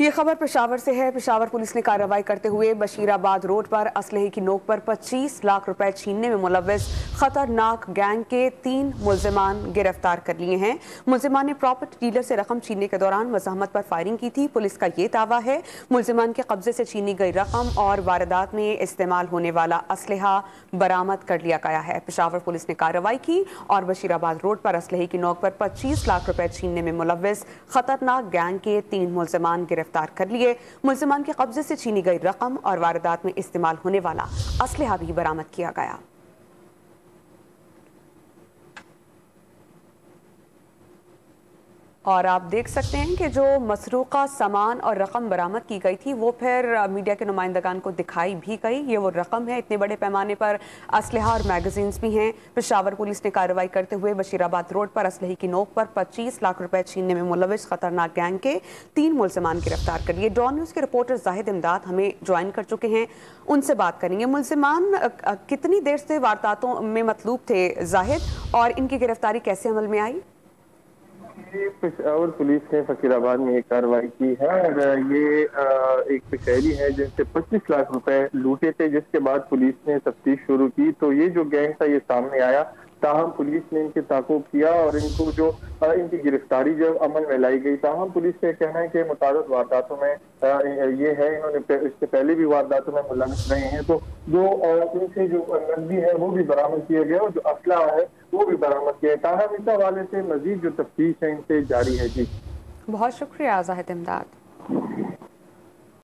ये खबर पेशावर से है। पेशावर पुलिस ने कार्रवाई करते हुए बशीराबाद रोड पर असलहे की नोक पर 25 लाख रुपए छीनने में मुलव्विस खतरनाक गैंग के 3 मुल्जिमान गिरफ्तार कर लिए हैं। मुल्जिमान ने प्रॉपर्टी डीलर से रकम छीनने के दौरान मज़ाहमत पर फायरिंग की थी। पुलिस का ये दावा है मुल्जिमान के कब्जे से छीनी गई रकम और वारदात में इस्तेमाल होने वाला असलहा बरामद कर लिया गया है। पेशावर पुलिस ने कार्रवाई की और बशीराबाद रोड पर असलहे की नोक पर 25 लाख रुपए छीनने में मुलव्विस खतरनाक गैंग के 3 मुल्जिमान गिरफ्तार कर लिए। मुल्जिमान के कब्जे से छीनी गई रकम और वारदात में इस्तेमाल होने वाला असलहा भी बरामद किया गया। और आप देख सकते हैं कि जो मसरूका सामान और रकम बरामद की गई थी वो फिर मीडिया के नुमाइंदगान को दिखाई भी गई। ये वो रकम है। इतने बड़े पैमाने पर असलहा और मैगजीन्स भी हैं। पेशावर पुलिस ने कार्रवाई करते हुए बशीराबाद रोड पर असलहे की नोक पर 25 लाख रुपए छीनने में मुलव्विस खतरनाक गैंग के 3 मुल्जिमान गिरफ्तार कर लिए। डॉन न्यूज़ के रिपोर्टर जाहिद इमदाद हमें ज्वाइन कर चुके हैं, उनसे बात करेंगे। मुल्जिमान कितनी देर से वारदातों में मतलूब थे जाहिद, और इनकी गिरफ्तारी कैसे अमल में आई? पेशावर पुलिस ने फकीराबाद में एक कार्रवाई की है और ये एक शहरी है जिनसे 25 लाख रुपए लूटे थे, जिसके बाद पुलिस ने तफ्तीश शुरू की तो ये जो गैंग था ये सामने आया। ताहम पुलिस ने इनके ताक़ुब किया और इनको जो इनकी गिरफ्तारी जब अमल में लाई गई। ताहम पुलिस का कहना है कि मुताबिक वारदातों में ये है, इन्होंने इससे पहले भी वारदातों में मुलव्विस रहे हैं, तो जो इनसे जो नकदी है वो भी बरामद किया गया और जो असला है वो भी बरामद किया है। ताहम इस हवाले से मजीद जो तफ्तीश है इनसे जारी है। जी बहुत शुक्रिया जाहिद इमदाद।